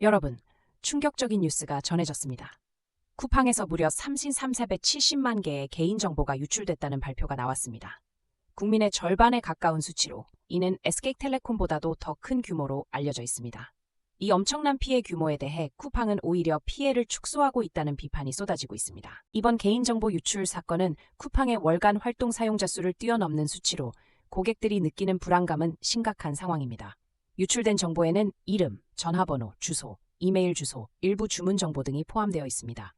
여러분, 충격적인 뉴스가 전해졌습니다. 쿠팡에서 무려 3,370만 개의 개인정보가 유출됐다는 발표가 나왔습니다. 국민의 절반에 가까운 수치로 이는 SK텔레콤보다도 더 큰 규모로 알려져 있습니다. 이 엄청난 피해 규모에 대해 쿠팡은 오히려 피해를 축소하고 있다는 비판이 쏟아지고 있습니다. 이번 개인정보 유출 사건은 쿠팡의 월간 활동 사용자 수를 뛰어넘는 수치로 고객들이 느끼는 불안감은 심각한 상황입니다. 유출된 정보에는 이름, 전화번호, 주소, 이메일 주소, 일부 주문 정보 등이 포함되어 있습니다.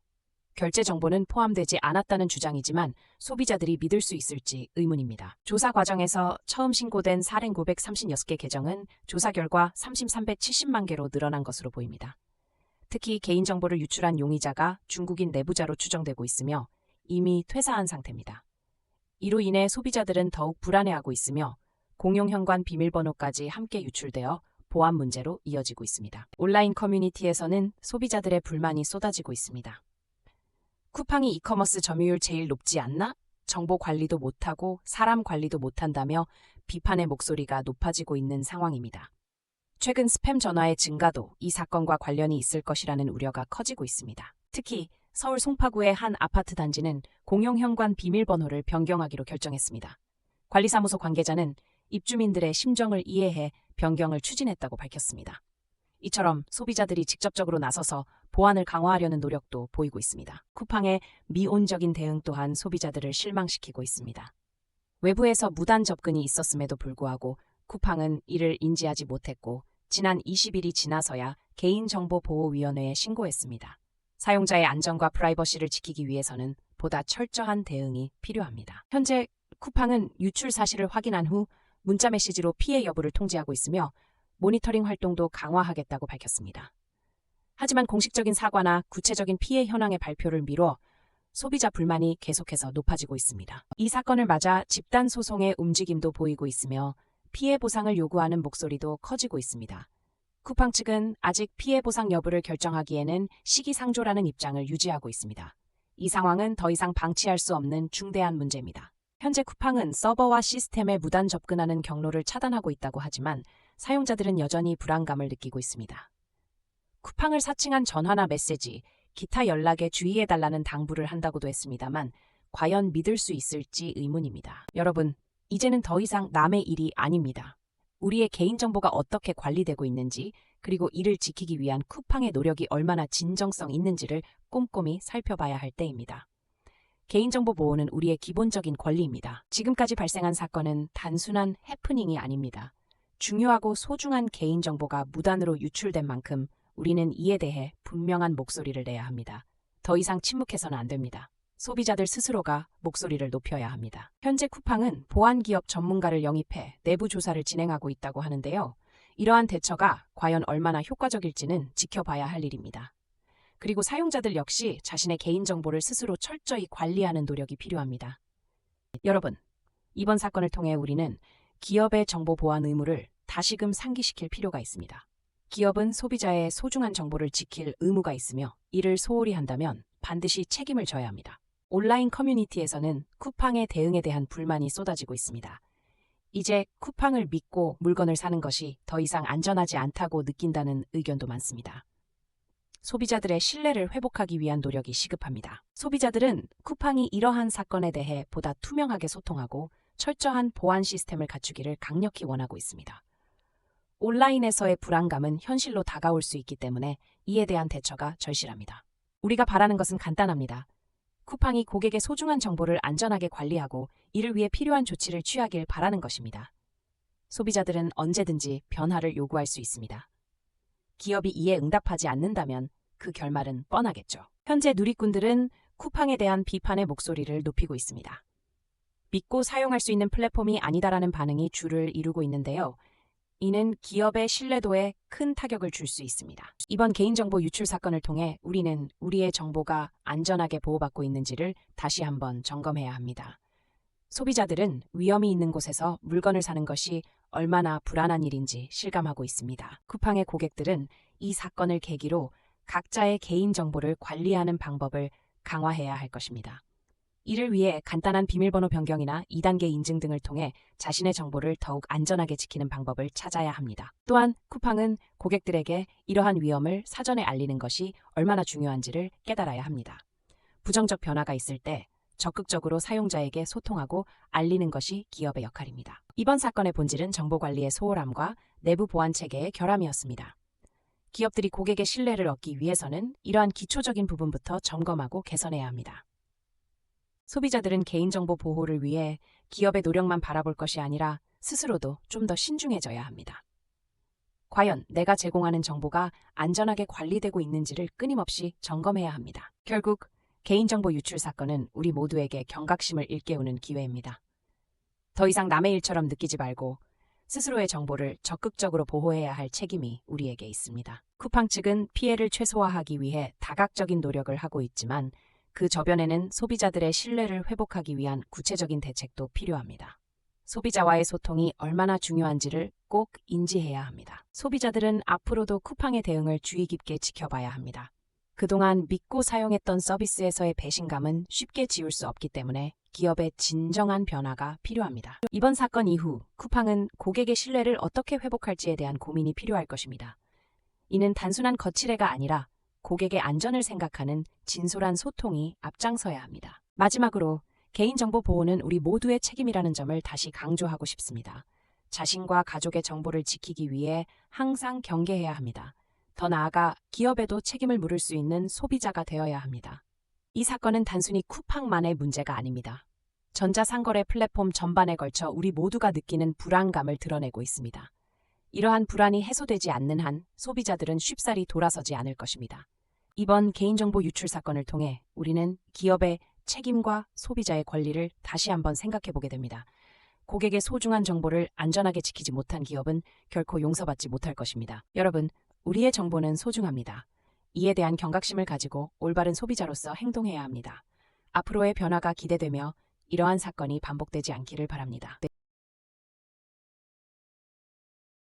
결제 정보는 포함되지 않았다는 주장이지만 소비자들이 믿을 수 있을지 의문입니다. 조사 과정에서 처음 신고된 살행 고백 36개 계정은 조사 결과 3,370만 개로 늘어난 것으로 보입니다. 특히 개인정보를 유출한 용의자가 중국인 내부자로 추정되고 있으며 이미 퇴사한 상태입니다. 이로 인해 소비자들은 더욱 불안해하고 있으며 공용 현관 비밀번호까지 함께 유출되어 보안 문제로 이어지고 있습니다. 온라인 커뮤니티에서는 소비자들의 불만이 쏟아지고 있습니다. 쿠팡이 이커머스 점유율 제일 높지 않나? 정보 관리도 못하고 사람 관리도 못한다며 비판의 목소리가 높아지고 있는 상황입니다. 최근 스팸 전화의 증가도 이 사건과 관련이 있을 것이라는 우려가 커지고 있습니다. 특히 서울 송파구의 한 아파트 단지는 공용 현관 비밀번호를 변경하기로 결정했습니다. 관리사무소 관계자는 입주민들의 심정을 이해해 변경을 추진했다고 밝혔습니다. 이처럼 소비자들이 직접적으로 나서서 보안을 강화하려는 노력도 보이고 있습니다. 쿠팡의 미온적인 대응 또한 소비자들을 실망시키고 있습니다. 외부에서 무단 접근이 있었음에도 불구하고 쿠팡은 이를 인지하지 못했고 지난 20일이 지나서야 개인정보보호위원회에 신고했습니다. 사용자의 안전과 프라이버시를 지키기 위해서는 보다 철저한 대응이 필요합니다. 현재 쿠팡은 유출 사실을 확인한 후 문자 메시지로 피해 여부를 통지하고 있으며 모니터링 활동도 강화하겠다고 밝혔습니다. 하지만 공식적인 사과나 구체적인 피해 현황의 발표를 미뤄 소비자 불만이 계속해서 높아지고 있습니다. 이 사건을 맞아 집단 소송의 움직임도 보이고 있으며 피해 보상을 요구하는 목소리도 커지고 있습니다. 쿠팡 측은 아직 피해 보상 여부를 결정하기에는 시기상조라는 입장을 유지하고 있습니다. 이 상황은 더 이상 방치할 수 없는 중대한 문제입니다. 현재 쿠팡은 서버와 시스템에 무단 접근하는 경로를 차단하고 있다고 하지만 사용자들은 여전히 불안감을 느끼고 있습니다. 쿠팡을 사칭한 전화나 메시지, 기타 연락에 주의해달라는 당부를 한다고도 했습니다만 과연 믿을 수 있을지 의문입니다. 여러분, 이제는 더 이상 남의 일이 아닙니다. 우리의 개인정보가 어떻게 관리되고 있는지 그리고 이를 지키기 위한 쿠팡의 노력이 얼마나 진정성 있는지를 꼼꼼히 살펴봐야 할 때입니다. 개인정보 보호는 우리의 기본적인 권리입니다. 지금까지 발생한 사건은 단순한 해프닝이 아닙니다. 중요하고 소중한 개인정보가 무단으로 유출된 만큼 우리는 이에 대해 분명한 목소리를 내야 합니다. 더 이상 침묵해서는 안 됩니다. 소비자들 스스로가 목소리를 높여야 합니다. 현재 쿠팡은 보안기업 전문가를 영입해 내부 조사를 진행하고 있다고 하는데요. 이러한 대처가 과연 얼마나 효과적일지는 지켜봐야 할 일입니다. 그리고 사용자들 역시 자신의 개인정보를 스스로 철저히 관리하는 노력이 필요합니다. 여러분, 이번 사건을 통해 우리는 기업의 정보 보안 의무를 다시금 상기시킬 필요가 있습니다. 기업은 소비자의 소중한 정보를 지킬 의무가 있으며 이를 소홀히 한다면 반드시 책임을 져야 합니다. 온라인 커뮤니티에서는 쿠팡의 대응에 대한 불만이 쏟아지고 있습니다. 이제 쿠팡을 믿고 물건을 사는 것이 더 이상 안전하지 않다고 느낀다는 의견도 많습니다. 소비자들의 신뢰를 회복하기 위한 노력이 시급합니다. 소비자들은 쿠팡이 이러한 사건에 대해 보다 투명하게 소통하고 철저한 보안 시스템을 갖추기를 강력히 원하고 있습니다. 온라인에서의 불안감은 현실로 다가올 수 있기 때문에 이에 대한 대처가 절실합니다. 우리가 바라는 것은 간단합니다. 쿠팡이 고객의 소중한 정보를 안전하게 관리하고 이를 위해 필요한 조치를 취하길 바라는 것입니다. 소비자들은 언제든지 변화를 요구할 수 있습니다. 기업이 이에 응답하지 않는다면 그 결말은 뻔하겠죠. 현재 누리꾼들은 쿠팡에 대한 비판의 목소리를 높이고 있습니다. 믿고 사용할 수 있는 플랫폼이 아니다라는 반응이 주를 이루고 있는데요. 이는 기업의 신뢰도에 큰 타격을 줄 수 있습니다. 이번 개인정보 유출 사건을 통해 우리는 우리의 정보가 안전하게 보호받고 있는지를 다시 한번 점검해야 합니다. 소비자들은 위험이 있는 곳에서 물건을 사는 것이 얼마나 불안한 일인지 실감하고 있습니다. 쿠팡의 고객들은 이 사건을 계기로 각자의 개인정보를 관리하는 방법을 강화해야 할 것입니다. 이를 위해 간단한 비밀번호 변경이나 2단계 인증 등을 통해 자신의 정보를 더욱 안전하게 지키는 방법을 찾아야 합니다. 또한 쿠팡은 고객들에게 이러한 위험을 사전에 알리는 것이 얼마나 중요한지를 깨달아야 합니다. 부정적 변화가 있을 때 적극적으로 사용자에게 소통하고 알리는 것이 기업의 역할입니다. 이번 사건의 본질은 정보관리의 소홀함과 내부 보안 체계의 결함이었습니다. 기업들이 고객의 신뢰를 얻기 위해서는 이러한 기초적인 부분부터 점검하고 개선해야 합니다. 소비자들은 개인정보 보호를 위해 기업의 노력만 바라볼 것이 아니라 스스로도 좀 더 신중해져야 합니다. 과연 내가 제공하는 정보가 안전하게 관리되고 있는지를 끊임없이 점검해야 합니다. 결국 개인정보 유출 사건은 우리 모두에게 경각심을 일깨우는 기회입니다. 더 이상 남의 일처럼 느끼지 말고 스스로의 정보를 적극적으로 보호해야 할 책임이 우리에게 있습니다. 쿠팡 측은 피해를 최소화하기 위해 다각적인 노력을 하고 있지만 그 저변에는 소비자들의 신뢰를 회복하기 위한 구체적인 대책도 필요합니다. 소비자와의 소통이 얼마나 중요한지를 꼭 인지해야 합니다. 소비자들은 앞으로도 쿠팡의 대응을 주의 깊게 지켜봐야 합니다. 그동안 믿고 사용했던 서비스에서의 배신감은 쉽게 지울 수 없기 때문에 기업의 진정한 변화가 필요합니다. 이번 사건 이후 쿠팡은 고객의 신뢰를 어떻게 회복할지에 대한 고민이 필요할 것입니다. 이는 단순한 거치레가 아니라 고객의 안전을 생각하는 진솔한 소통이 앞장서야 합니다. 마지막으로 개인정보 보호는 우리 모두의 책임이라는 점을 다시 강조하고 싶습니다. 자신과 가족의 정보를 지키기 위해 항상 경계해야 합니다. 더 나아가 기업에도 책임을 물을 수 있는 소비자가 되어야 합니다. 이 사건은 단순히 쿠팡만의 문제가 아닙니다. 전자상거래 플랫폼 전반에 걸쳐 우리 모두가 느끼는 불안감을 드러내고 있습니다. 이러한 불안이 해소되지 않는 한 소비자들은 쉽사리 돌아서지 않을 것입니다. 이번 개인정보 유출 사건을 통해 우리는 기업의 책임과 소비자의 권리를 다시 한번 생각해 보게 됩니다. 고객의 소중한 정보를 안전하게 지키지 못한 기업은 결코 용서받지 못할 것입니다. 여러분, 우리의 정보는 소중합니다. 이에 대한 경각심을 가지고 올바른 소비자로서 행동해야 합니다. 앞으로의 변화가 기대되며 이러한 사건이 반복되지 않기를 바랍니다.